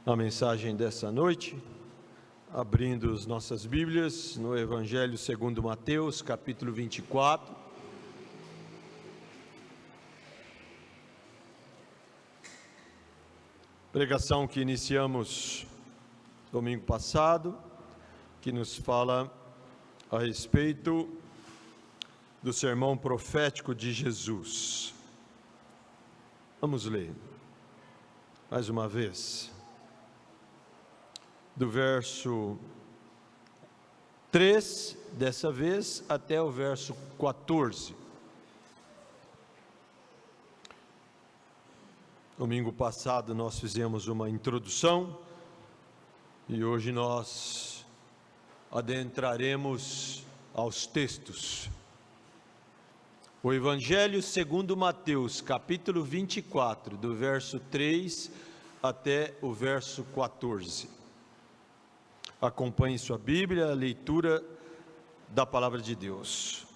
A mensagem dessa noite, abrindo as nossas Bíblias no Evangelho segundo Mateus, capítulo 24. Pregação que iniciamos domingo passado, que nos fala a respeito do sermão profético de Jesus. Vamos ler mais uma vez, do verso 3, dessa vez, até o verso 14. Domingo passado nós fizemos uma introdução e hoje nós adentraremos aos textos. O Evangelho segundo Mateus, capítulo 24, do verso 3 até o verso 14. Acompanhe sua Bíblia, a leitura da Palavra de Deus.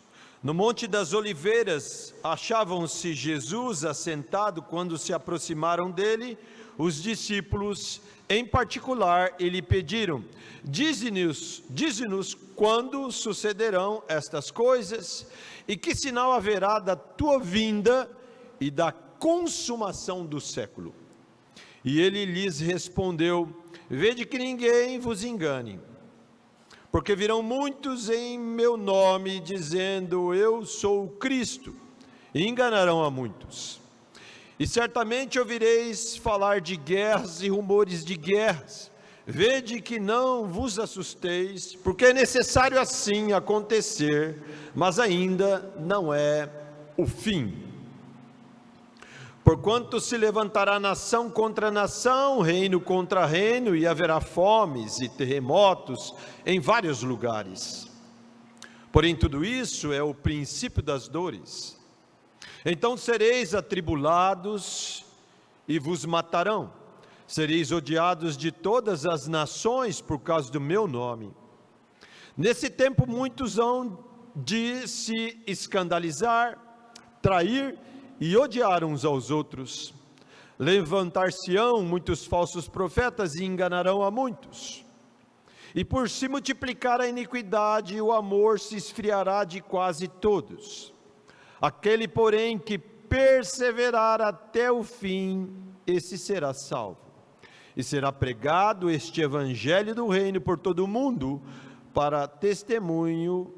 No Monte das Oliveiras, achavam-se Jesus assentado quando se aproximaram dele os discípulos, em particular, e lhe pediram: dize-nos quando sucederão estas coisas, e que sinal haverá da tua vinda e da consumação do século. E ele lhes respondeu: vede que ninguém vos engane, porque virão muitos em meu nome, dizendo: eu sou o Cristo, e enganarão a muitos. E certamente ouvireis falar de guerras e rumores de guerras. Vede que não vos assusteis, porque é necessário assim acontecer, mas ainda não é o fim. Porquanto se levantará nação contra nação, reino contra reino, e haverá fomes e terremotos em vários lugares. Porém, tudo isso é o princípio das dores. Então sereis atribulados e vos matarão. Sereis odiados de todas as nações por causa do meu nome. Nesse tempo muitos hão de se escandalizar, trair e odiar uns aos outros. Levantar-se-ão muitos falsos profetas e enganarão a muitos. E por se multiplicar a iniquidade, o amor se esfriará de quase todos. Aquele, porém, que perseverar até o fim, esse será salvo. E será pregado este evangelho do reino por todo o mundo, para testemunho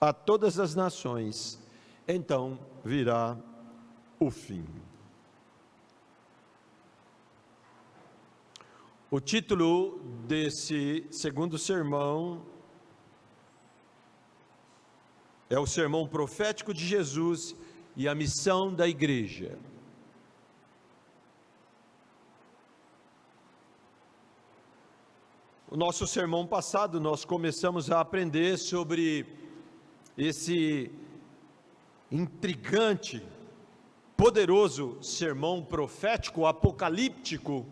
a todas as nações. Então virá o fim. O título desse segundo sermão é o sermão profético de Jesus e a missão da igreja. O nosso sermão passado nós começamos a aprender sobre esse intrigante, poderoso sermão profético, apocalíptico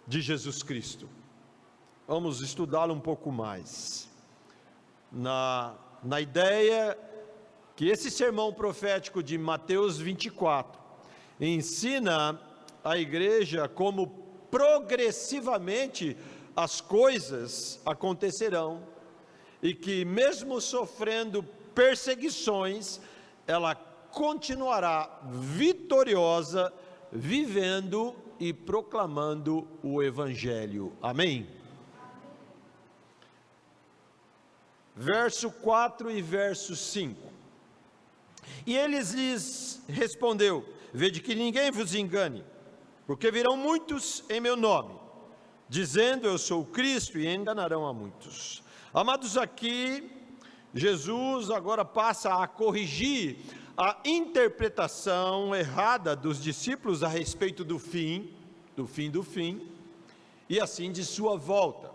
de Jesus Cristo. Vamos estudá-lo um pouco mais. Na ideia que esse sermão profético de Mateus 24 ensina a igreja como progressivamente as coisas acontecerão e que mesmo sofrendo perseguições, ela continuará vitoriosa, vivendo e proclamando o Evangelho. Amém? Verso 4 e verso 5. E eles lhes respondeu: vede que ninguém vos engane, porque virão muitos em meu nome, dizendo: eu sou o Cristo, e enganarão a muitos. Amados, aqui Jesus agora passa a corrigir a interpretação errada dos discípulos a respeito do fim, e assim de sua volta.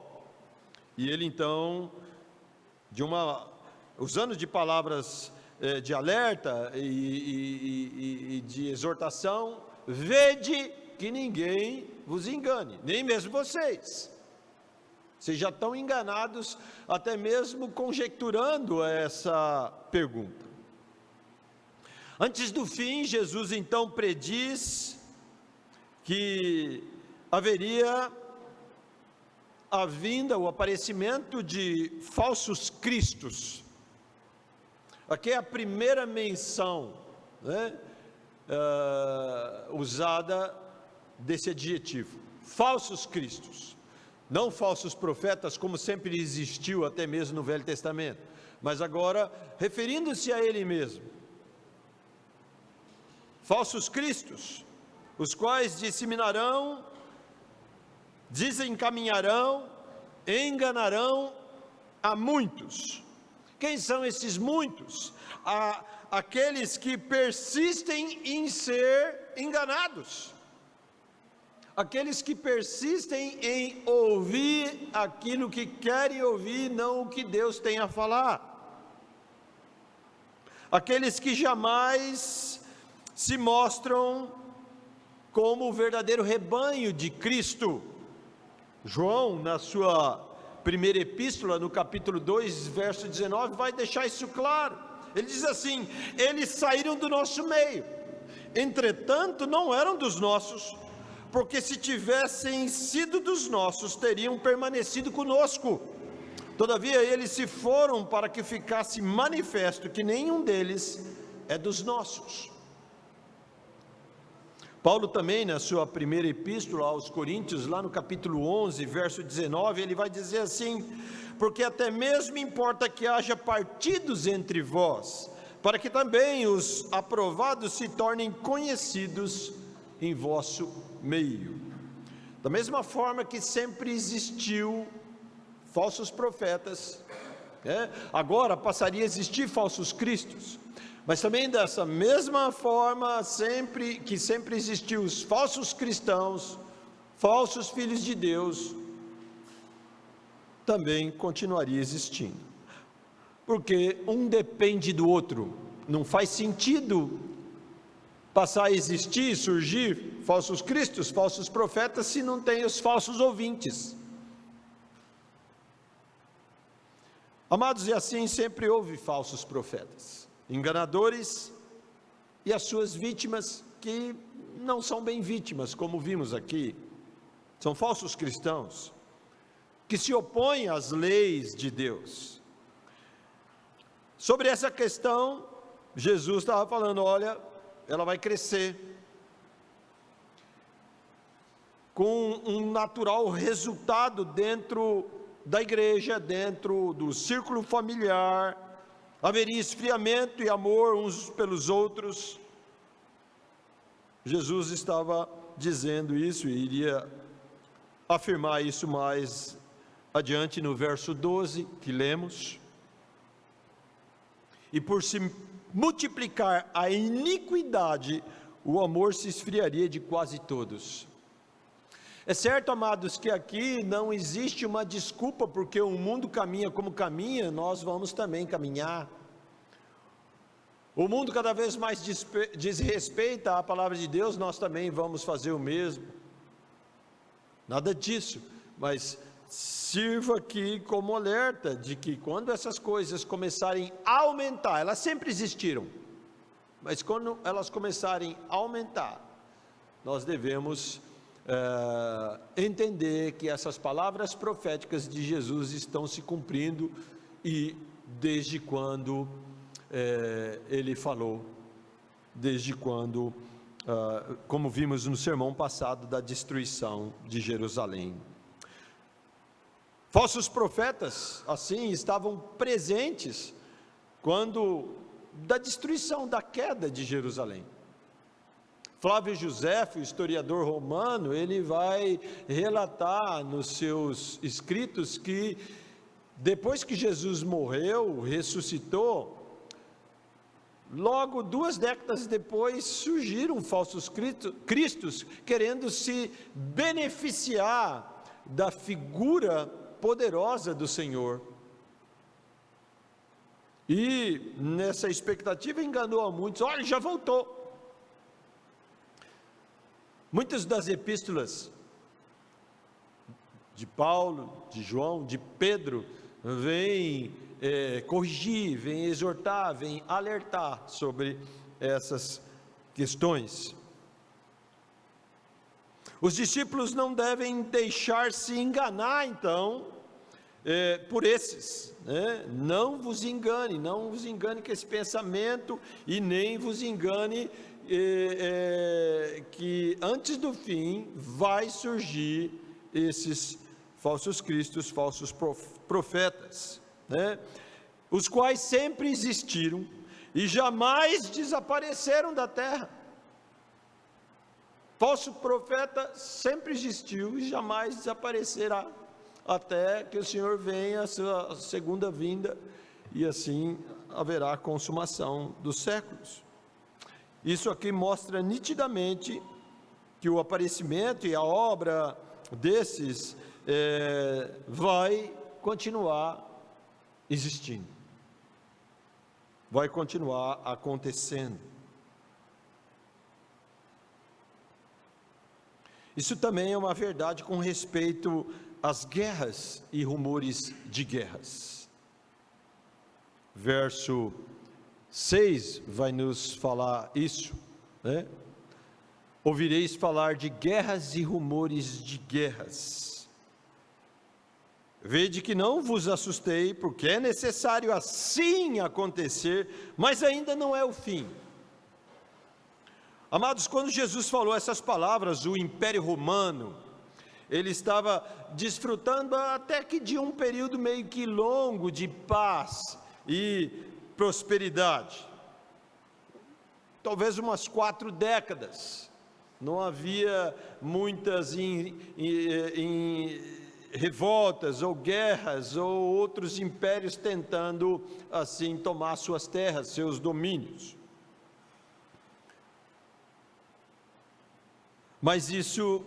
E ele então, usando de palavras de alerta e de exortação: vede que ninguém vos engane, nem mesmo vocês. Vocês já estão enganados, até mesmo conjecturando essa pergunta. Antes do fim, Jesus então prediz que haveria a vinda, o aparecimento de falsos cristos. Aqui é a primeira menção, né, usada desse adjetivo, falsos cristos. Não falsos profetas, como sempre existiu até mesmo no Velho Testamento, mas agora referindo-se a ele mesmo. Falsos cristos, os quais disseminarão, desencaminharão, enganarão a muitos. Quem são esses muitos? Aqueles que persistem em ser enganados. Aqueles que persistem em ouvir aquilo que querem ouvir, não o que Deus tem a falar. Aqueles que jamais se mostram como o verdadeiro rebanho de Cristo. João, na sua primeira epístola, no capítulo 2, verso 19, vai deixar isso claro. Ele diz assim: eles saíram do nosso meio, entretanto não eram dos nossos, porque se tivessem sido dos nossos, teriam permanecido conosco. Todavia eles se foram para que ficasse manifesto que nenhum deles é dos nossos. Paulo também, na sua primeira epístola aos Coríntios, lá no capítulo 11, verso 19, ele vai dizer assim: porque até mesmo importa que haja partidos entre vós, para que também os aprovados se tornem conhecidos em vosso meio. Da mesma forma que sempre existiu falsos profetas, agora passaria a existir falsos cristos, mas também dessa mesma forma sempre existiu os falsos cristãos, falsos filhos de Deus, também continuaria existindo, porque um depende do outro. Não faz sentido passar a existir, surgir falsos cristos, falsos profetas, se não tem os falsos ouvintes. Amados, e assim sempre houve falsos profetas, enganadores, e as suas vítimas, que não são bem vítimas, como vimos aqui, são falsos cristãos, que se opõem às leis de Deus. Sobre essa questão, Jesus estava falando: olha, ela vai crescer, com um natural resultado dentro da igreja, dentro do círculo familiar, haveria esfriamento e amor uns pelos outros. Jesus estava dizendo isso e iria afirmar isso mais adiante no verso 12 que lemos. E por se multiplicar a iniquidade, o amor se esfriaria de quase todos. É certo, amados, que aqui não existe uma desculpa, porque o mundo caminha como caminha, nós vamos também caminhar. O mundo cada vez mais desrespeita a palavra de Deus, nós também vamos fazer o mesmo. Nada disso, mas sirva aqui como alerta de que quando essas coisas começarem a aumentar, elas sempre existiram, mas quando elas começarem a aumentar, nós devemos entender que essas palavras proféticas de Jesus estão se cumprindo, e desde quando ele falou, desde quando, como vimos no sermão passado, da destruição de Jerusalém. Falsos profetas, assim, estavam presentes quando da destruição, da queda de Jerusalém. Flávio Josefo, historiador romano, ele vai relatar nos seus escritos que depois que Jesus morreu, ressuscitou, logo 2 décadas depois surgiram falsos cristos querendo se beneficiar da figura poderosa do Senhor, e nessa expectativa enganou a muitos. Olha, já voltou. Muitas das epístolas de Paulo, de João, de Pedro, vêm corrigir, vêm exortar, vêm alertar sobre essas questões. Os discípulos não devem deixar-se enganar, então, por esses, né? Não vos engane com esse pensamento, e nem vos engane que antes do fim vai surgir esses falsos cristos, falsos profetas, né? Os quais sempre existiram e jamais desapareceram da terra. Falso profeta sempre existiu e jamais desaparecerá, até que o Senhor venha a sua segunda vinda, e assim haverá a consumação dos séculos. Isso aqui mostra nitidamente que o aparecimento e a obra desses vai continuar existindo, vai continuar acontecendo. Isso também é uma verdade com respeito às guerras e rumores de guerras. Verso 6 vai nos falar isso, né? Ouvireis falar de guerras e rumores de guerras. Vede que não vos assustei, porque é necessário assim acontecer, mas ainda não é o fim. Amados, quando Jesus falou essas palavras, o Império Romano, ele estava desfrutando até que de um período meio que longo de paz e prosperidade. Talvez umas 4 décadas. Não havia muitas revoltas ou guerras ou outros impérios tentando assim tomar suas terras, seus domínios. Mas isso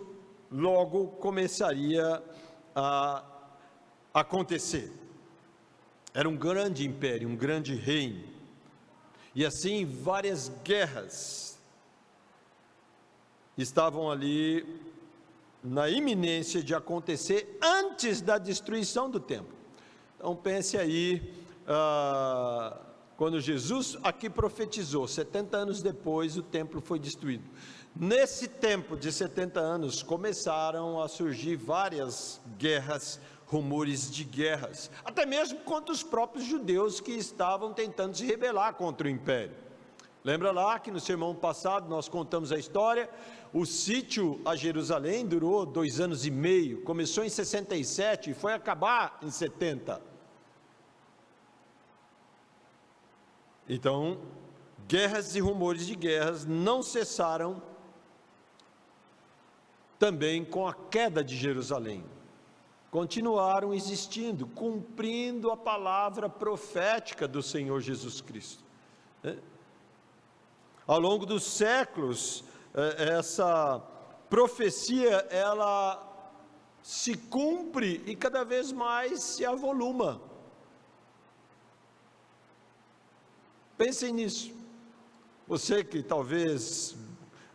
logo começaria a acontecer. Era um grande império, um grande reino. E assim várias guerras estavam ali na iminência de acontecer antes da destruição do templo. Então pense aí, quando Jesus aqui profetizou, 70 anos depois o templo foi destruído. Nesse tempo de 70 anos começaram a surgir várias guerras, rumores de guerras, até mesmo contra os próprios judeus que estavam tentando se rebelar contra o império. Lembra lá que no sermão passado nós contamos a história? O sítio a Jerusalém durou 2 anos e meio, começou em 67 e foi acabar em 70. Então, guerras e rumores de guerras não cessaram também com a queda de Jerusalém. Continuaram existindo, cumprindo a palavra profética do Senhor Jesus Cristo. Ao longo dos séculos, essa profecia, ela se cumpre e cada vez mais se avoluma. Pensem nisso. Você que talvez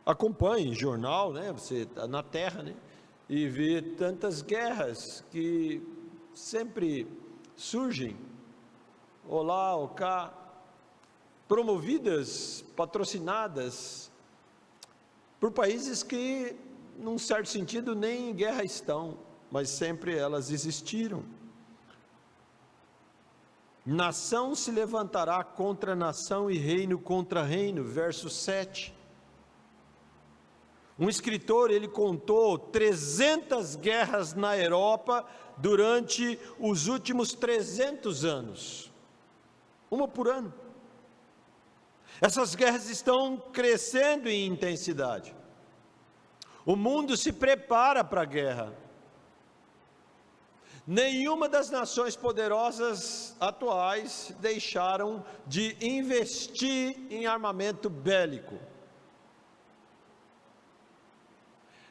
acompanhe jornal, né? Você está na terra, né? E vê tantas guerras que sempre surgem, ou lá ou cá, promovidas, patrocinadas por países que, num certo sentido, nem em guerra estão, mas sempre elas existiram. Nação se levantará contra nação e reino contra reino, verso 7. Um escritor, ele contou 300 guerras na Europa durante os últimos 300 anos. Uma por ano. Essas guerras estão crescendo em intensidade. O mundo se prepara para a guerra. Nenhuma das nações poderosas atuais deixaram de investir em armamento bélico.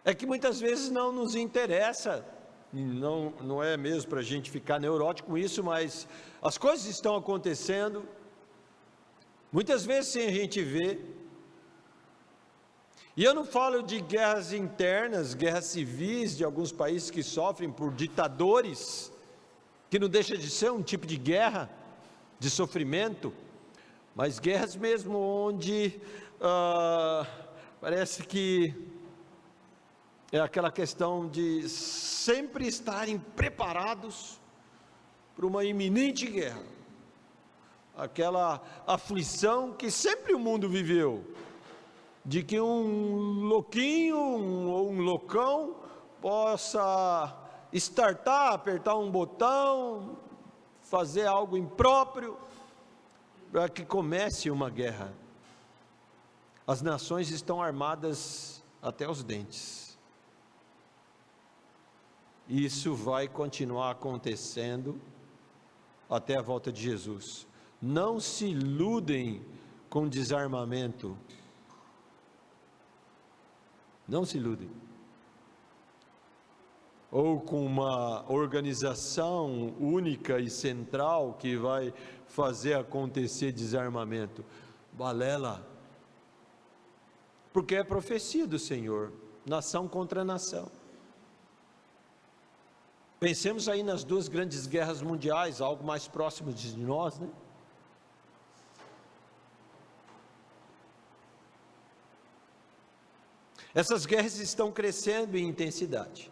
É que muitas vezes não nos interessa, não é mesmo para a gente ficar neurótico com isso, mas as coisas estão acontecendo, muitas vezes sem a gente ver. E eu não falo de guerras internas, guerras civis de alguns países que sofrem por ditadores, que não deixa de ser um tipo de guerra, de sofrimento, mas guerras mesmo onde parece que é aquela questão de sempre estarem preparados para uma iminente guerra, aquela aflição que sempre o mundo viveu, de que um louquinho ou um loucão possa startar, apertar um botão, fazer algo impróprio, para que comece uma guerra. As nações estão armadas até os dentes. Isso vai continuar acontecendo até a volta de Jesus. Não se iludem com desarmamento. Não se iludem. Ou com uma organização única e central que vai fazer acontecer desarmamento. Balela. Porque é profecia do Senhor, nação contra nação. Pensemos aí nas duas grandes guerras mundiais, algo mais próximo de nós, né? Essas guerras estão crescendo em intensidade.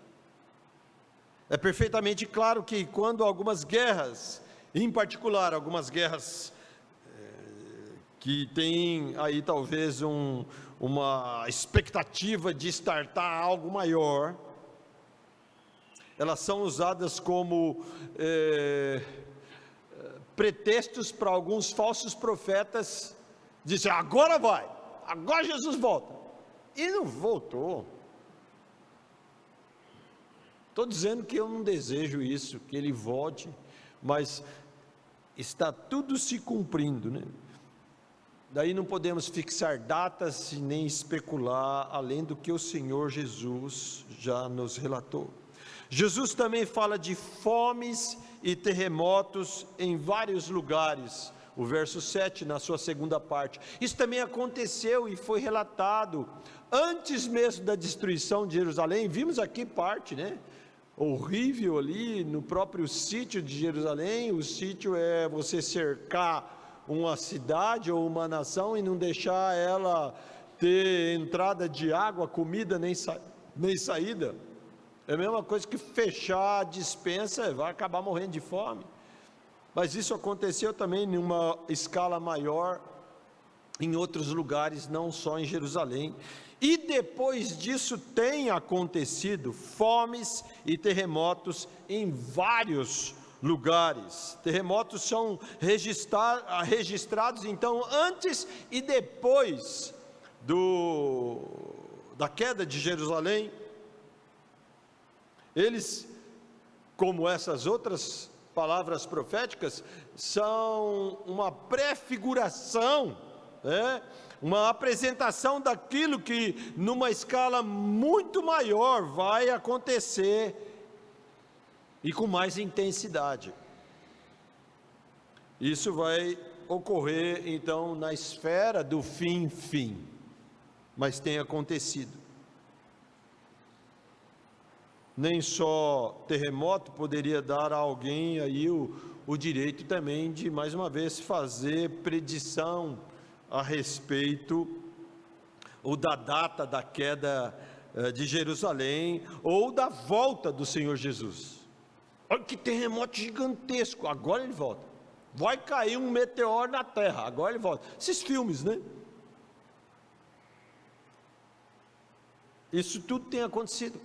É perfeitamente claro que quando algumas guerras, em particular algumas guerras que têm aí talvez uma expectativa de startar algo maior, elas são usadas como pretextos para alguns falsos profetas dizer: agora vai, agora Jesus volta, e não voltou. Estou dizendo que eu não desejo isso, que ele volte, mas está tudo se cumprindo, né? Daí não podemos fixar datas e nem especular além do que o Senhor Jesus já nos relatou. Jesus também fala de fomes e terremotos em vários lugares. O verso 7, na sua segunda parte. Isso também aconteceu e foi relatado antes mesmo da destruição de Jerusalém. Vimos aqui parte, né? Horrível ali no próprio sítio de Jerusalém. O sítio é você cercar uma cidade ou uma nação e não deixar ela ter entrada de água, comida, nem saída. É a mesma coisa que fechar a despensa, vai acabar morrendo de fome. Mas isso aconteceu também em uma escala maior em outros lugares, não só em Jerusalém. E depois disso tem acontecido fomes e terremotos em vários lugares. Terremotos são registrados então antes e depois da queda de Jerusalém. Eles, como essas outras palavras proféticas, são uma prefiguração, uma apresentação daquilo que numa escala muito maior vai acontecer e com mais intensidade. Isso vai ocorrer então na esfera do fim, mas tem acontecido. Nem só terremoto poderia dar a alguém aí o direito também de mais uma vez fazer predição a respeito ou da data da queda de Jerusalém ou da volta do Senhor Jesus. Olha que terremoto gigantesco, agora ele volta. Vai cair um meteoro na terra, agora ele volta. Esses filmes, né? Isso tudo tem acontecido.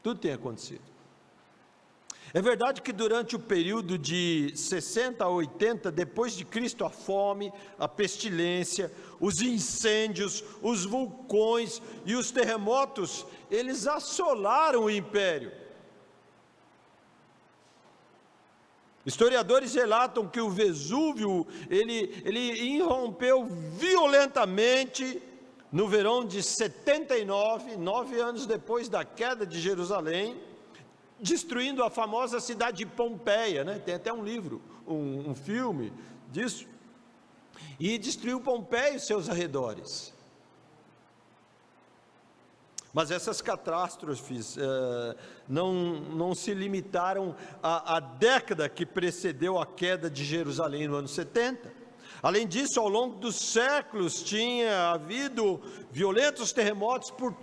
Tudo tem acontecido. É verdade que durante o período de 60 a 80 depois de Cristo, a fome, a pestilência, os incêndios, os vulcões e os terremotos, eles assolaram o império. Historiadores relatam que o Vesúvio, ele irrompeu violentamente no verão de 79, 9 anos depois da queda de Jerusalém, destruindo a famosa cidade de Pompeia, né? Tem até um livro, um filme disso, e destruiu Pompeia e seus arredores. Mas essas catástrofes não se limitaram à década que precedeu a queda de Jerusalém no ano 70. Além disso, ao longo dos séculos tinha havido violentos terremotos por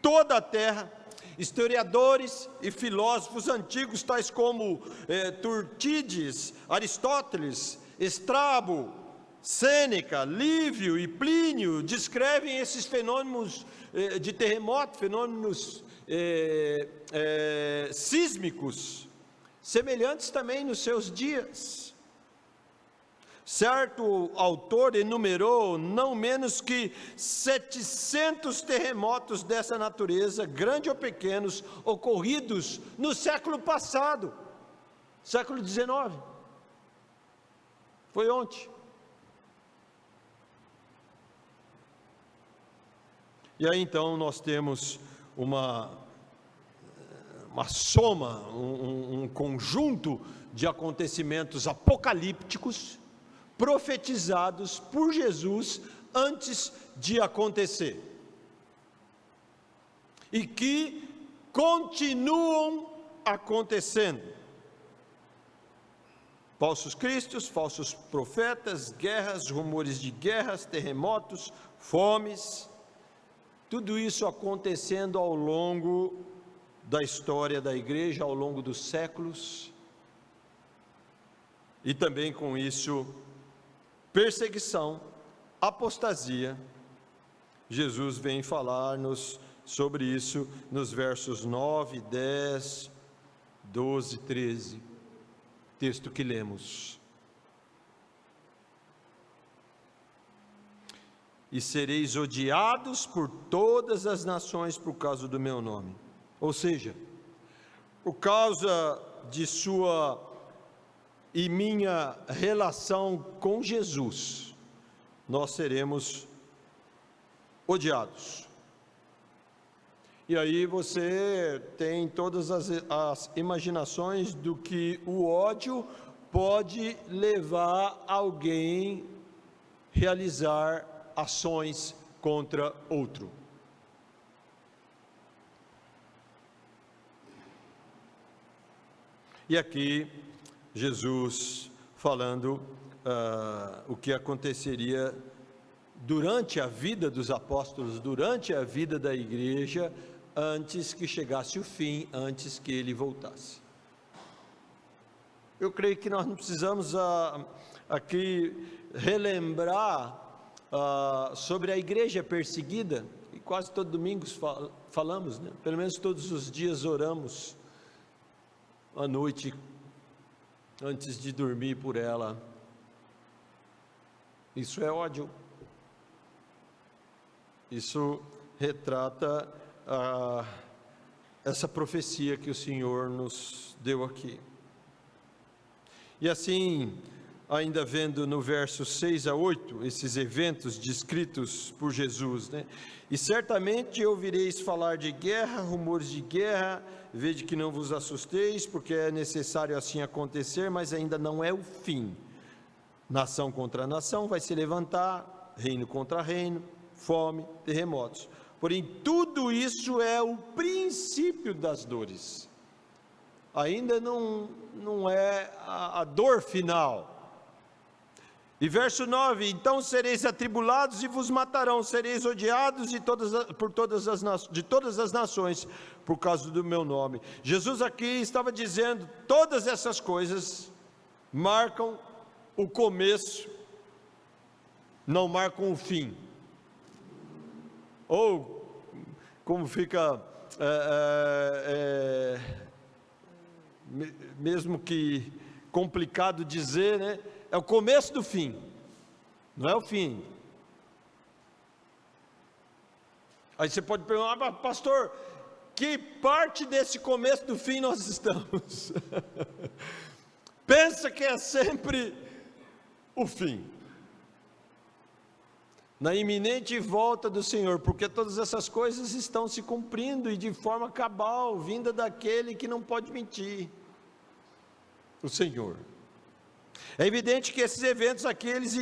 toda a terra. Historiadores e filósofos antigos, tais como Tucídides, Aristóteles, Estrabo, Sêneca, Lívio e Plínio, descrevem esses fenômenos de terremoto, fenômenos sísmicos, semelhantes também nos seus dias. Certo autor enumerou não menos que 700 terremotos dessa natureza, grandes ou pequenos, ocorridos no século passado, século XIX. Foi ontem. E aí então nós temos uma soma, um conjunto de acontecimentos apocalípticos, profetizados por Jesus antes de acontecer, e que continuam acontecendo. Falsos cristos, falsos profetas, guerras, rumores de guerras, terremotos, fomes, tudo isso acontecendo ao longo da história da igreja, ao longo dos séculos, e também com isso, perseguição, apostasia. Jesus vem falar-nos sobre isso nos versos 9, 10, 12, 13, texto que lemos. E sereis odiados por todas as nações por causa do meu nome. Ou seja, por causa de sua e minha relação com Jesus, nós seremos odiados. E aí você tem todas as imaginações do que o ódio pode levar alguém a realizar ações contra outro. E aqui Jesus falando o que aconteceria durante a vida dos apóstolos, durante a vida da igreja, antes que chegasse o fim, antes que ele voltasse. Eu creio que nós não precisamos aqui relembrar sobre a igreja perseguida, e quase todo domingo falamos, né? Pelo menos todos os dias oramos à noite, antes de dormir por ela. Isso é ódio. Isso retrata essa profecia que o Senhor nos deu aqui. E assim, ainda vendo no verso 6 a 8, esses eventos descritos por Jesus, né? E certamente ouvireis falar de guerra, rumores de guerra, vede que não vos assusteis, porque é necessário assim acontecer, mas ainda não é o fim. Nação contra nação vai se levantar, reino contra reino, fome, terremotos. Porém, tudo isso é o princípio das dores. Ainda não é a dor final. E verso 9, então sereis atribulados e vos matarão, sereis odiados de todas as nações, por causa do meu nome. Jesus aqui estava dizendo, todas essas coisas marcam o começo, não marcam o fim. Ou, como fica, mesmo que complicado dizer, né? É o começo do fim, não é o fim. Aí você pode perguntar, pastor, que parte desse começo do fim nós estamos? Pensa que é sempre o fim, na iminente volta do Senhor, porque todas essas coisas estão se cumprindo e de forma cabal, vinda daquele que não pode mentir, o Senhor. É evidente que esses eventos aqui, eles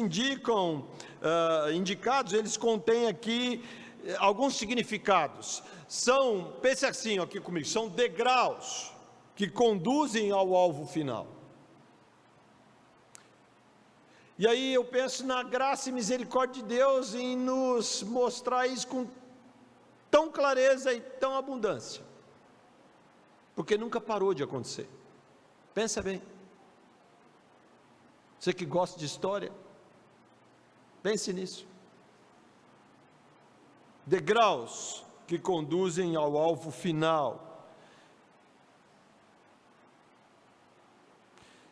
eles contêm aqui alguns significados. Pense assim aqui comigo, são degraus que conduzem ao alvo final. E aí eu penso na graça e misericórdia de Deus em nos mostrar isso com tão clareza e tão abundância, porque nunca parou de acontecer. Pensa bem, você que gosta de história, pense nisso. Degraus que conduzem ao alvo final,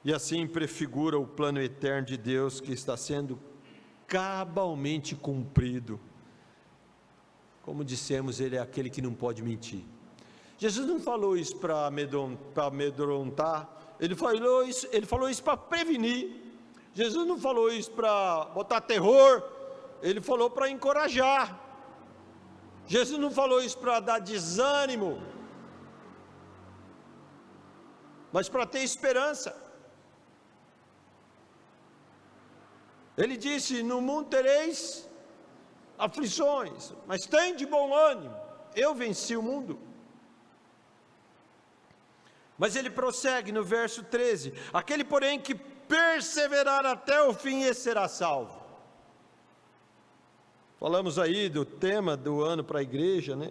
e assim prefigura o plano eterno de Deus que está sendo cabalmente cumprido. Como dissemos, Ele é aquele que não pode mentir. Jesus não falou isso para amedrontar, Ele falou isso para prevenir. Jesus não falou isso para botar terror, Ele falou para encorajar. Jesus não falou isso para dar desânimo, mas para ter esperança. Ele disse: no mundo tereis aflições, mas tem de bom ânimo, eu venci o mundo. Mas ele prossegue no verso 13: aquele porém que perseverar até o fim, esse será salvo. Falamos aí do tema do ano para a igreja, né?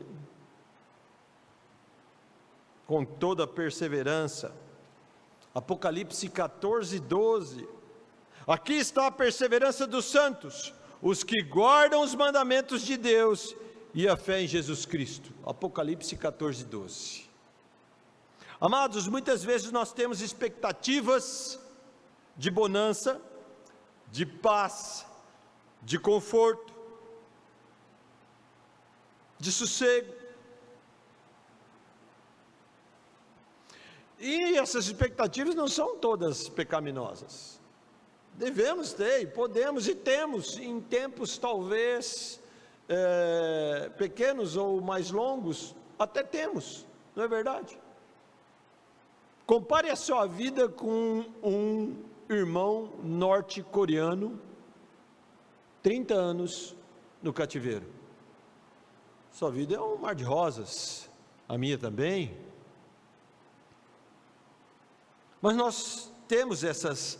Com toda a perseverança. Apocalipse 14, 12. Aqui está a perseverança dos santos, os que guardam os mandamentos de Deus e a fé em Jesus Cristo. Apocalipse 14, 12. Amados, muitas vezes nós temos expectativas de bonança, de paz, de conforto, de sossego. E essas expectativas não são todas pecaminosas. Devemos ter, e podemos e temos, em tempos talvez pequenos ou mais longos, até temos, não é verdade? Compare a sua vida com um irmão norte-coreano, 30 anos no cativeiro. Sua vida é um mar de rosas, a minha também. Mas nós temos essas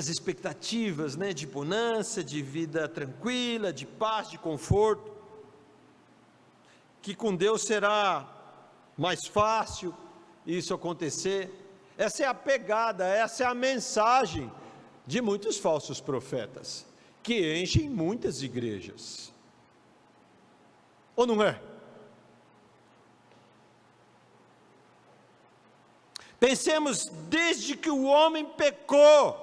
expectativas, né, de bonança, de vida tranquila, de paz, de conforto, que com Deus será mais fácil isso acontecer. Essa é a pegada, essa é a mensagem de muitos falsos profetas, que enchem muitas igrejas, ou não é? Pensemos, desde que o homem pecou,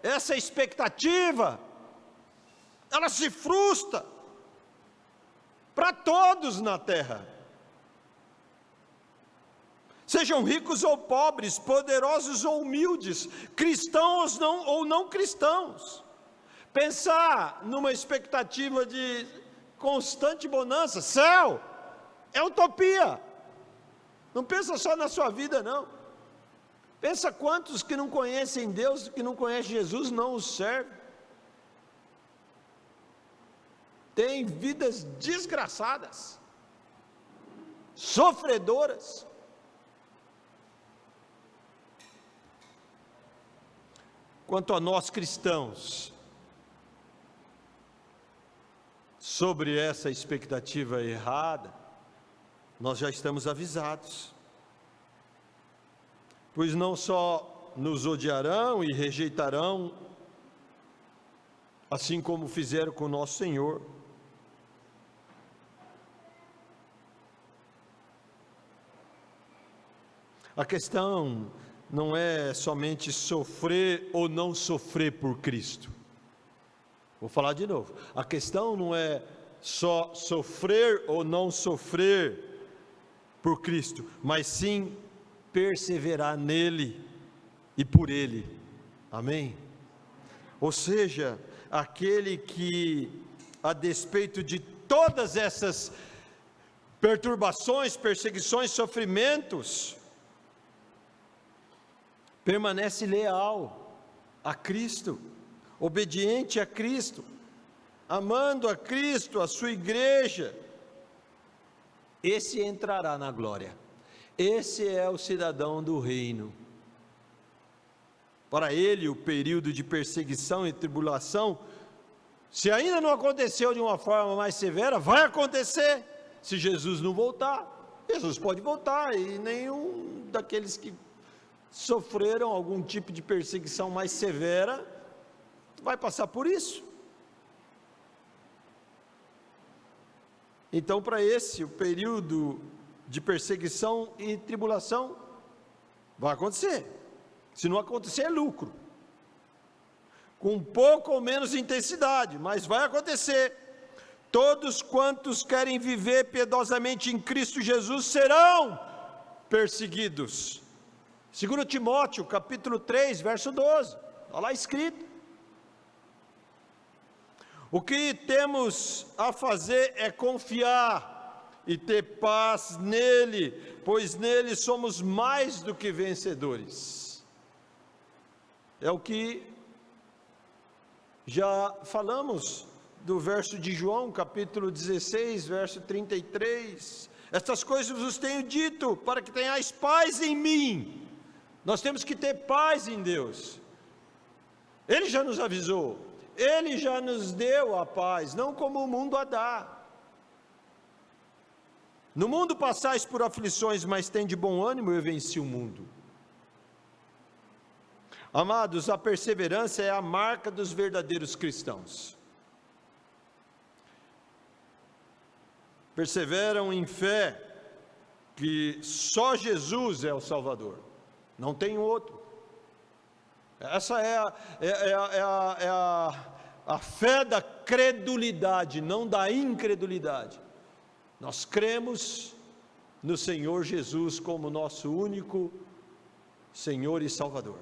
essa expectativa, ela se frustra para todos na terra, sejam ricos ou pobres, poderosos ou humildes, cristãos ou não cristãos. Pensar numa expectativa de constante bonança, céu, é utopia. Não pensa só na sua vida, não. Pensa quantos que não conhecem Deus, que não conhecem Jesus, não o servem. Tem vidas desgraçadas, sofredoras. Quanto a nós cristãos, sobre essa expectativa errada, nós já estamos avisados. Pois não só nos odiarão e rejeitarão, assim como fizeram com o nosso Senhor. A questão não é somente sofrer ou não sofrer por Cristo. Vou falar de novo. A questão não é só sofrer ou não sofrer por Cristo, mas sim perseverar nele e por ele. Amém? Ou seja, aquele que, a despeito de todas essas perturbações, perseguições, sofrimentos, permanece leal a Cristo, obediente a Cristo, amando a Cristo, a sua igreja, esse entrará na glória. Esse é o cidadão do reino. Para ele, o período de perseguição e tribulação, se ainda não aconteceu de uma forma mais severa, vai acontecer, se Jesus não voltar. Jesus pode voltar, e nenhum daqueles que sofreram algum tipo de perseguição mais severa vai passar por isso. Então, para esse, o período de perseguição e tribulação vai acontecer. Se não acontecer, é lucro, com pouco ou menos intensidade, mas vai acontecer. Todos quantos querem viver piedosamente em Cristo Jesus serão perseguidos. 2 Timóteo, capítulo 3, verso 12, está lá escrito. O que temos a fazer é confiar e ter paz nele, pois nele somos mais do que vencedores. É o que já falamos do verso de João, capítulo 16, verso 33. Estas coisas vos tenho dito, para que tenhais paz em mim. Nós temos que ter paz em Deus. Ele já nos avisou, Ele já nos deu a paz, não como o mundo a dá. No mundo passais por aflições, mas tem de bom ânimo, eu venci o mundo. Amados, a perseverança é a marca dos verdadeiros cristãos. Perseveram em fé, que só Jesus é o Salvador, não tem outro. Essa é a fé da credulidade, não da incredulidade. Nós cremos no Senhor Jesus como nosso único Senhor e Salvador,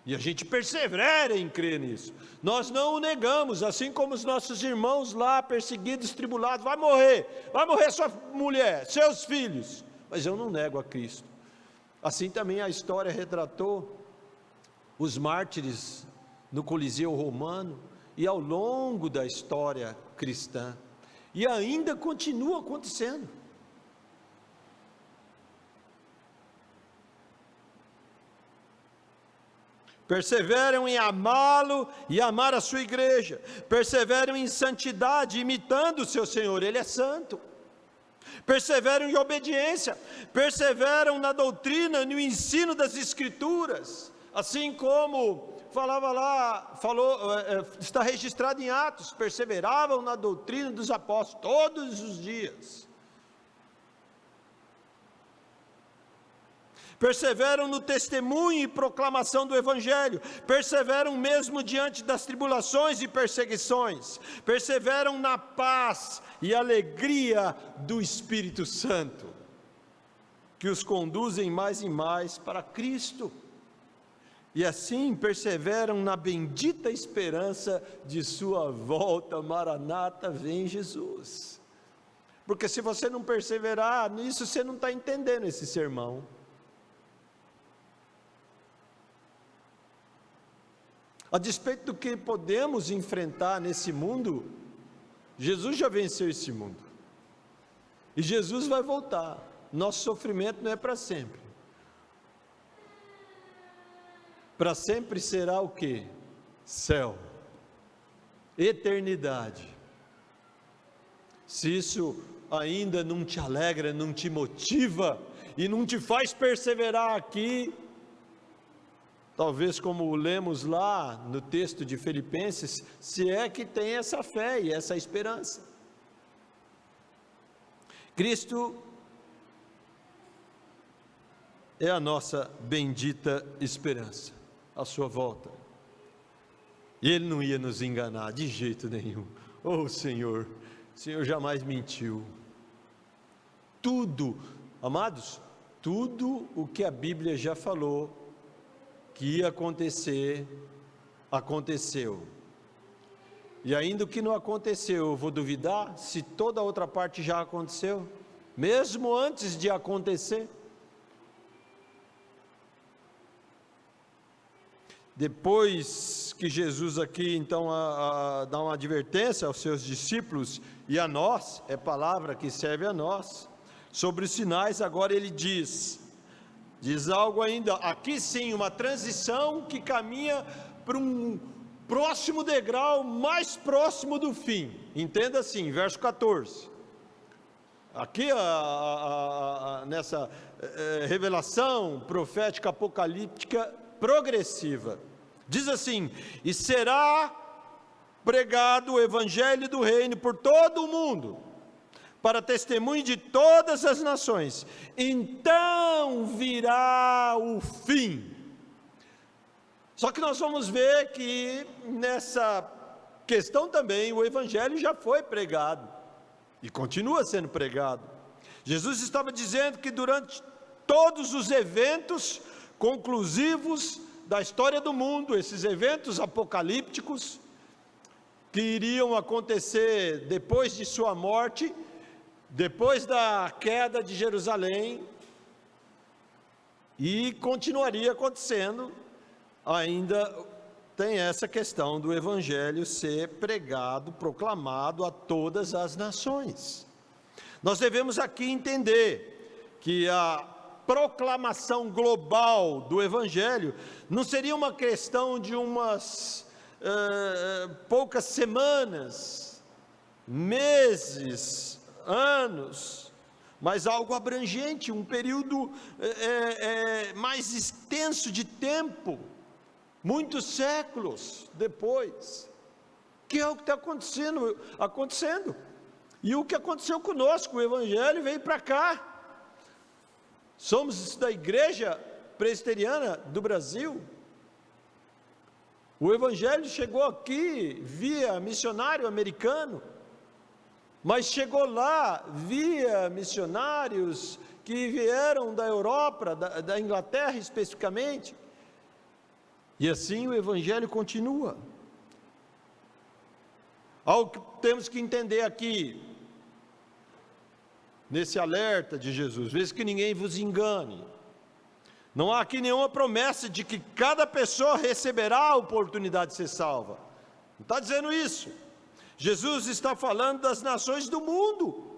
e a gente persevera em crer nisso. Nós não o negamos, assim como os nossos irmãos lá, perseguidos, tribulados, vai morrer sua mulher, seus filhos, mas eu não nego a Cristo. Assim também a história retratou os mártires no Coliseu Romano, e ao longo da história cristã, e ainda continua acontecendo. Perseveram em amá-lo e amar a sua igreja, perseveram em santidade, imitando o seu Senhor, Ele é santo. Perseveram em obediência, perseveram na doutrina, no ensino das Escrituras, assim como está registrado em Atos, perseveravam na doutrina dos apóstolos todos os dias. Perseveram no testemunho e proclamação do Evangelho, perseveram mesmo diante das tribulações e perseguições, perseveram na paz e alegria do Espírito Santo, que os conduzem mais e mais para Cristo, e assim perseveram na bendita esperança de sua volta. Maranata, vem Jesus. Porque se você não perseverar nisso, você não está entendendo esse sermão. A despeito do que podemos enfrentar nesse mundo, Jesus já venceu esse mundo, e Jesus vai voltar. Nosso sofrimento não é para sempre. Para sempre será o quê? Céu, eternidade. Se isso ainda não te alegra, não te motiva e não te faz perseverar aqui, talvez como lemos lá no texto de Filipenses, se é que tem essa fé e essa esperança. Cristo é a nossa bendita esperança, a sua volta, e Ele não ia nos enganar de jeito nenhum. Oh Senhor, o Senhor jamais mentiu. Tudo, amados, tudo o que a Bíblia já falou que ia acontecer, aconteceu. E ainda o que não aconteceu, eu vou duvidar se toda a outra parte já aconteceu, mesmo antes de acontecer. Depois que Jesus aqui então dá uma advertência aos seus discípulos e a nós, é palavra que serve a nós, sobre os sinais, agora ele diz algo ainda, aqui sim, uma transição que caminha para um próximo degrau, mais próximo do fim. Entenda assim, verso 14: aqui nessa revelação profética apocalíptica progressiva, diz assim: e será pregado o evangelho do reino por todo o mundo, para testemunho de todas as nações, então virá o fim. Só que nós vamos ver que nessa questão também o evangelho já foi pregado e continua sendo pregado. Jesus estava dizendo que durante todos os eventos conclusivos da história do mundo, esses eventos apocalípticos que iriam acontecer depois de sua morte, depois da queda de Jerusalém, e continuaria acontecendo, ainda tem essa questão do evangelho ser pregado, proclamado a todas as nações. Nós devemos aqui entender que a proclamação global do evangelho não seria uma questão de umas poucas semanas, meses, anos, mas algo abrangente, um período mais extenso de tempo, muitos séculos depois, que é o que está acontecendo, e o que aconteceu conosco, o evangelho veio para cá. Somos da Igreja Presbiteriana do Brasil, o evangelho chegou aqui via missionário americano, mas chegou lá via missionários que vieram da Europa, da Inglaterra especificamente, e assim o evangelho continua. Algo que temos que entender aqui, nesse alerta de Jesus: vê que ninguém vos engane. Não há aqui nenhuma promessa de que cada pessoa receberá a oportunidade de ser salva. Não está dizendo isso. Jesus está falando das nações do mundo.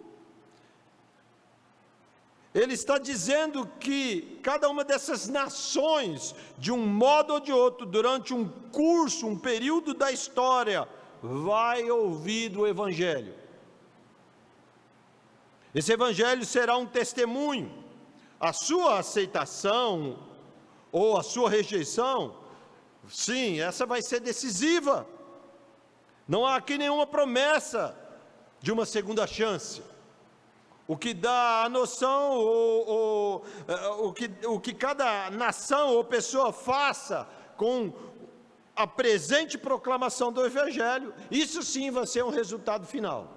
Ele está dizendo que cada uma dessas nações, de um modo ou de outro, durante um curso, um período da história, vai ouvir do evangelho. Esse evangelho será um testemunho. A sua aceitação ou a sua rejeição, sim, essa vai ser decisiva. Não há aqui nenhuma promessa de uma segunda chance. O que dá a noção, o que cada nação ou pessoa faça com a presente proclamação do evangelho, isso sim vai ser um resultado final.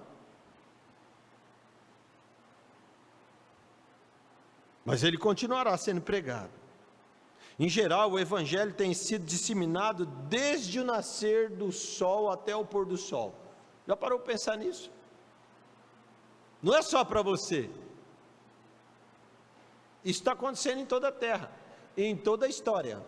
Mas ele continuará sendo pregado. Em geral, o evangelho tem sido disseminado desde o nascer do sol até o pôr do sol. Já parou para pensar nisso? Não é só para você. Isso está acontecendo em toda a terra, em toda a história.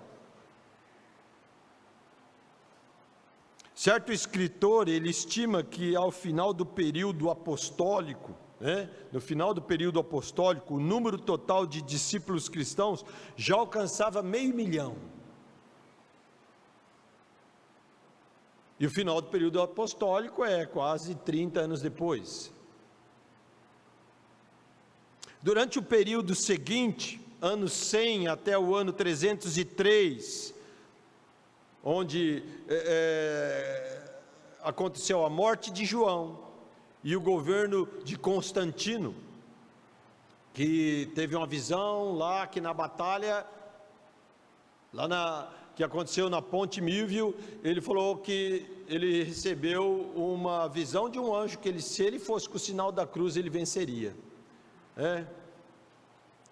Certo escritor, ele estima que ao final do período apostólico, no final do período apostólico, o número total de discípulos cristãos já alcançava 500 mil. E o final do período apostólico é quase 30 anos depois. Durante o período seguinte, ano 100 até o ano 303, onde aconteceu a morte de João, e o governo de Constantino, que teve uma visão lá que na batalha, que aconteceu na Ponte Milvio, ele falou que ele recebeu uma visão de um anjo, que se ele fosse com o sinal da cruz, ele venceria.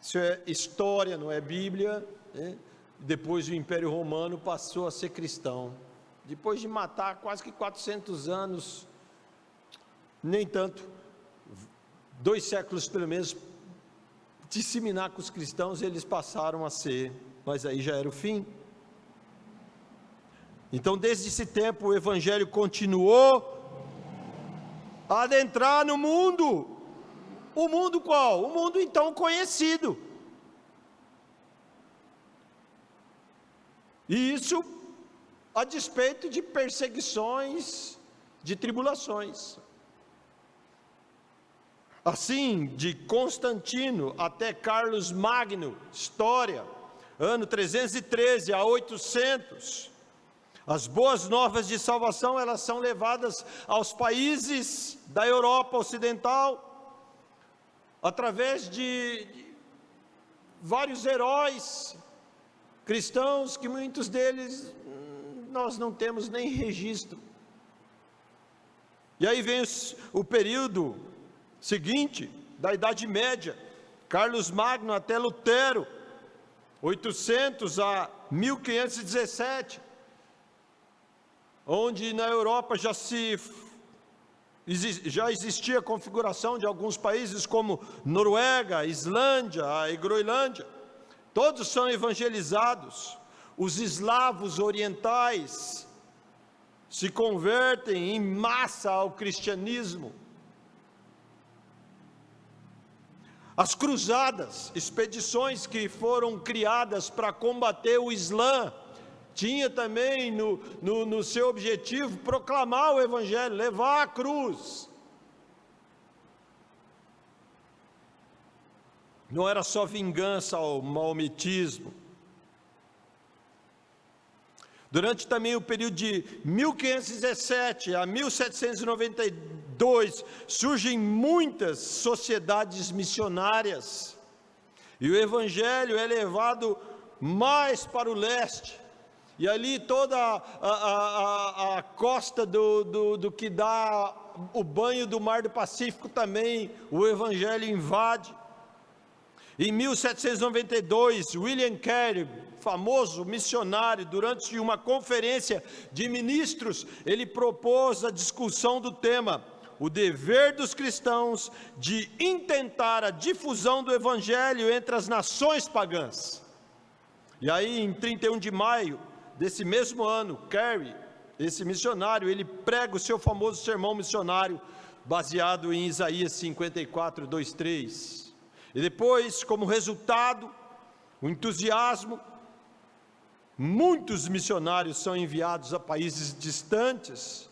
Isso é história, não é Bíblia. Depois o Império Romano passou a ser cristão, depois de matar quase que 400 anos, nem tanto, 2 séculos pelo menos, disseminar com os cristãos, eles passaram a ser, mas aí já era o fim. Então desde esse tempo o evangelho continuou a adentrar no mundo. O mundo qual? O mundo então conhecido. E isso a despeito de perseguições, de tribulações. Assim, de Constantino até Carlos Magno, história, ano 313 a 800, as boas novas de salvação, elas são levadas aos países da Europa Ocidental, através de vários heróis cristãos, que muitos deles nós não temos nem registro. E aí vem o período seguinte, da Idade Média, Carlos Magno até Lutero, 800 a 1517, onde na Europa já existia a configuração de alguns países como Noruega, Islândia, e Groenlândia, todos são evangelizados. Os eslavos orientais se convertem em massa ao cristianismo. As cruzadas, expedições que foram criadas para combater o Islã, tinha também no seu objetivo proclamar o Evangelho, levar a cruz. Não era só vingança ao maometismo. Durante também o período de 1517 a 1792, surgem muitas sociedades missionárias, e o Evangelho é levado mais para o leste, e ali toda a costa do que dá o banho do Mar do Pacífico também, o Evangelho invade. Em 1792, William Carey, famoso missionário, durante uma conferência de ministros, ele propôs a discussão do tema: o dever dos cristãos de intentar a difusão do Evangelho entre as nações pagãs. E aí, em 31 de maio desse mesmo ano, Carey, esse missionário, ele prega o seu famoso sermão missionário, baseado em Isaías 54, 2, 3. E depois, como resultado, o entusiasmo, muitos missionários são enviados a países distantes,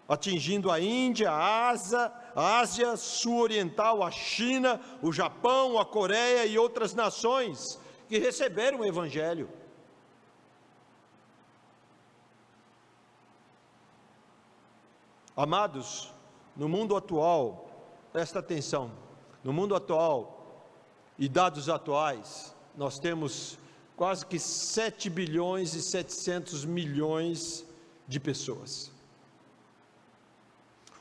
atingindo a Índia, a Ásia Sul-Oriental, a China, o Japão, a Coreia e outras nações que receberam o Evangelho. Amados, no mundo atual, presta atenção, no mundo atual e dados atuais, nós temos quase que 7 bilhões e 700 milhões de pessoas.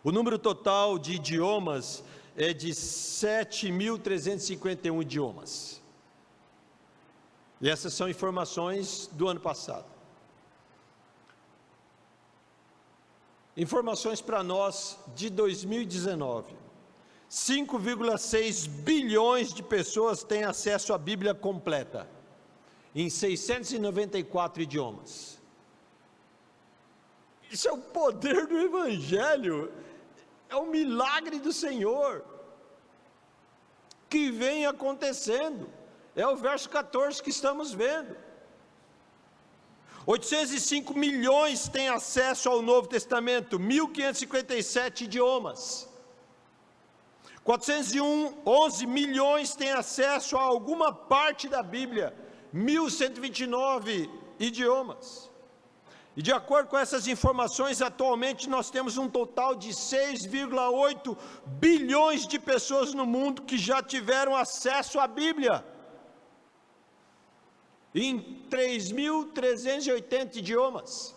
O número total de idiomas é de 7.351 idiomas. E essas são informações do ano passado. Informações para nós de 2019. 5,6 bilhões de pessoas têm acesso à Bíblia completa, em 694 idiomas. Isso é o poder do Evangelho, é o milagre do Senhor, que vem acontecendo, é o verso 14 que estamos vendo. 805 milhões têm acesso ao Novo Testamento, 1.557 idiomas. 411 milhões têm acesso a alguma parte da Bíblia, 1.129 idiomas. E de acordo com essas informações, atualmente nós temos um total de 6,8 bilhões de pessoas no mundo que já tiveram acesso à Bíblia, em 3.380 idiomas.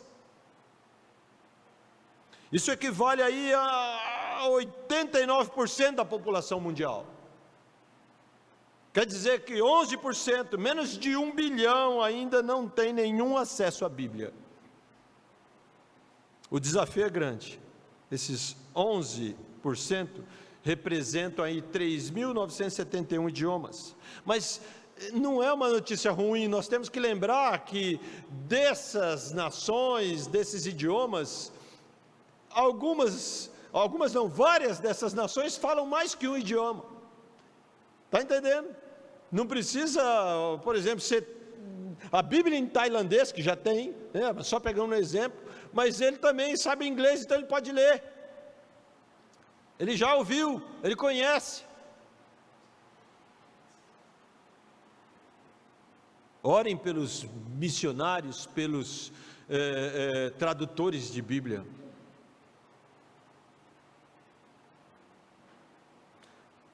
Isso equivale aí a 89% da população mundial. Quer dizer que 11%, menos de 1 bilhão, ainda não tem nenhum acesso à Bíblia. O desafio é grande. Esses 11% representam aí 3.971 idiomas. Mas não é uma notícia ruim, nós temos que lembrar que dessas nações, desses idiomas, várias dessas nações falam mais que um idioma. Está entendendo? Não precisa, por exemplo, ser a Bíblia em tailandês, que já tem, né? Só pegando um exemplo, mas ele também sabe inglês, então ele pode ler. ele já ouviu, ele conhece. Orem pelos missionários, pelos tradutores de Bíblia.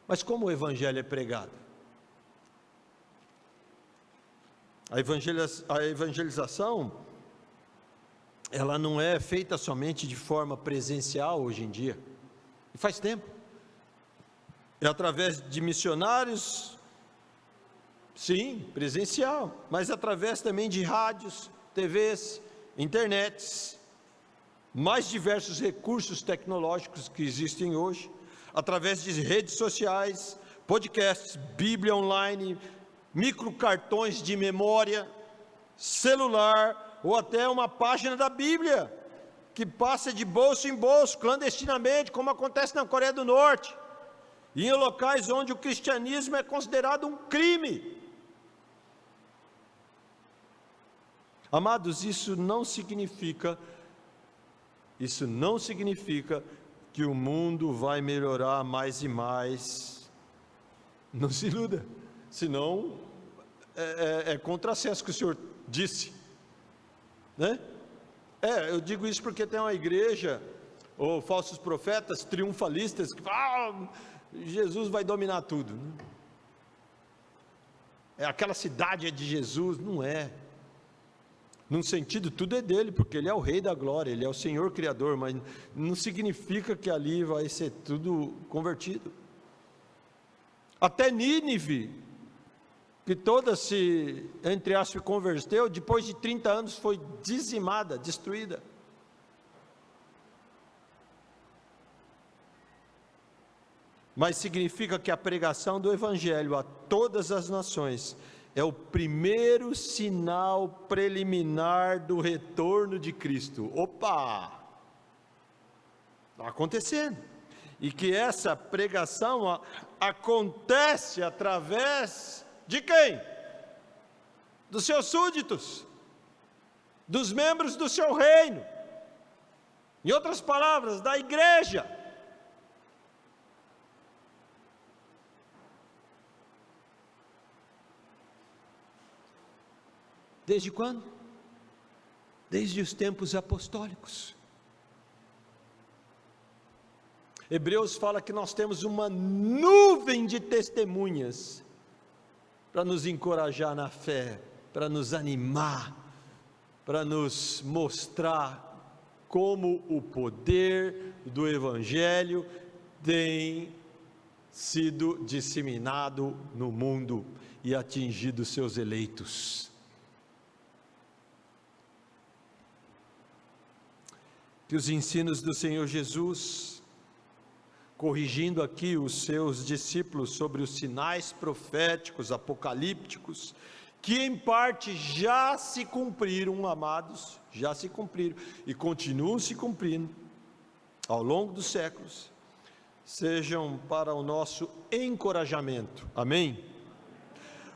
Mas como o Evangelho é pregado? A evangelização, ela não é feita somente de forma presencial hoje em dia, e faz tempo. É através de missionários, sim, presencial, mas através também de rádios, TVs, internets, mais diversos recursos tecnológicos que existem hoje, através de redes sociais, podcasts, Bíblia online, microcartões de memória, celular, ou até uma página da Bíblia, que passa de bolso em bolso, clandestinamente, como acontece na Coreia do Norte, e em locais onde o cristianismo é considerado um crime. Amados, isso não significa que o mundo vai melhorar mais e mais. Não se iluda, senão é contrassenso que o Senhor disse, né? Eu digo isso porque tem uma igreja, ou falsos profetas, triunfalistas, que falam, Jesus vai dominar tudo, né? Aquela cidade é de Jesus, não é. Num sentido, tudo é dele, porque ele é o rei da glória, ele é o Senhor Criador, mas não significa que ali vai ser tudo convertido. Até Nínive, que toda se, entre aspas, converteu, depois de 30 anos foi dizimada, destruída. Mas significa que a pregação do Evangelho a todas as nações é o primeiro sinal preliminar do retorno de Cristo. Opa! Está acontecendo. E que essa pregação acontece através de quem? Dos seus súditos, dos membros do seu reino. Em outras palavras, da igreja. Desde quando? Desde os tempos apostólicos. Hebreus fala que nós temos uma nuvem de testemunhas para nos encorajar na fé, para nos animar, para nos mostrar como o poder do Evangelho tem sido disseminado no mundo e atingido seus eleitos. Que os ensinos do Senhor Jesus, corrigindo aqui os seus discípulos sobre os sinais proféticos, apocalípticos, que em parte já se cumpriram, amados, já se cumpriram e continuam se cumprindo ao longo dos séculos, sejam para o nosso encorajamento, amém?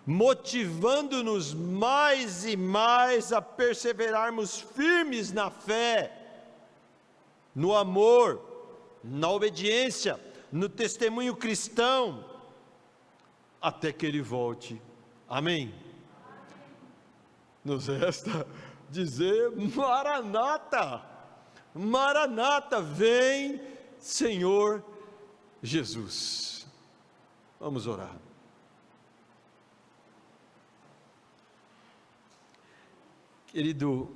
Motivando-nos mais e mais a perseverarmos firmes na fé, no amor, na obediência, no testemunho cristão, até que Ele volte, amém? Nos resta dizer: Maranata, Maranata, vem Senhor Jesus. Vamos orar. Querido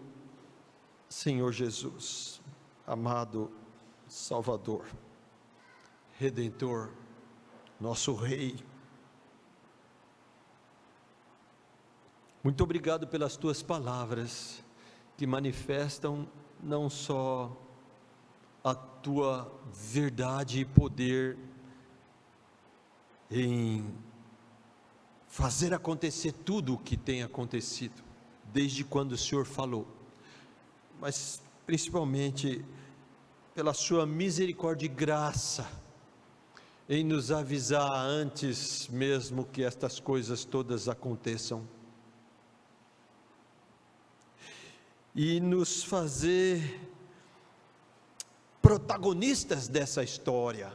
Senhor Jesus, amado Salvador, Redentor, nosso Rei, muito obrigado pelas Tuas palavras, que manifestam não só a Tua verdade e poder em fazer acontecer tudo o que tem acontecido, desde quando o Senhor falou, mas principalmente pela sua misericórdia e graça, em nos avisar antes mesmo que estas coisas todas aconteçam, e nos fazer protagonistas dessa história,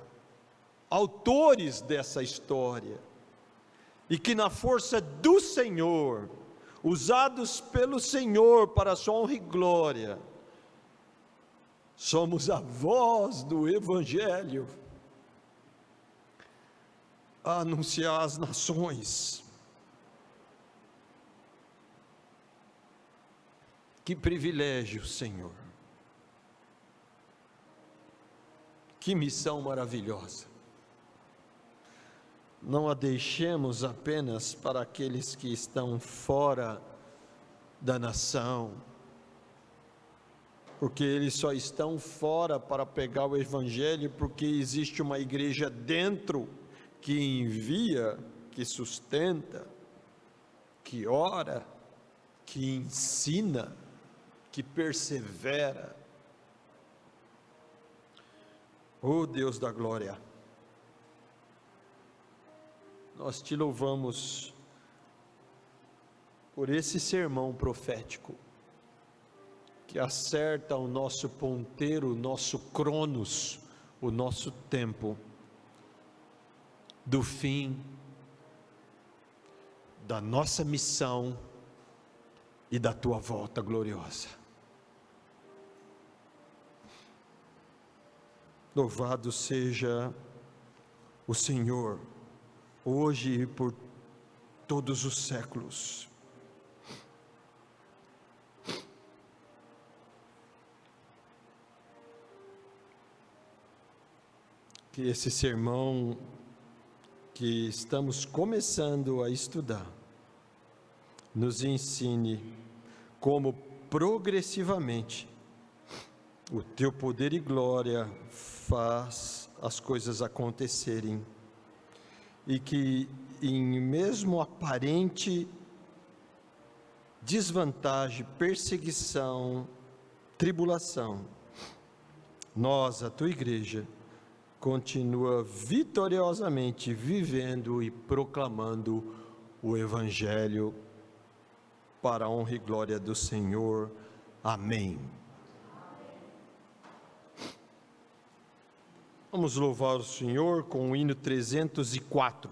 autores dessa história, e que na força do Senhor, usados pelo Senhor para a sua honra e glória, somos a voz do Evangelho, a anunciar às nações. Que privilégio, Senhor, que missão maravilhosa. Não a deixemos apenas para aqueles que estão fora da nação, porque eles só estão fora para pegar o Evangelho, porque existe uma igreja dentro que envia, que sustenta, que ora, que ensina, que persevera. Oh Deus da glória, nós te louvamos por esse sermão profético, que acerta o nosso ponteiro, o nosso cronos, o nosso tempo, do fim, da nossa missão e da tua volta gloriosa. Louvado seja o Senhor, hoje e por todos os séculos. Que esse sermão que estamos começando a estudar nos ensine como progressivamente o teu poder e glória faz as coisas acontecerem, e que em mesmo aparente desvantagem, perseguição, tribulação, nós, a tua igreja, continua vitoriosamente vivendo e proclamando o Evangelho para a honra e glória do Senhor. Amém. Vamos louvar o Senhor com o hino 304.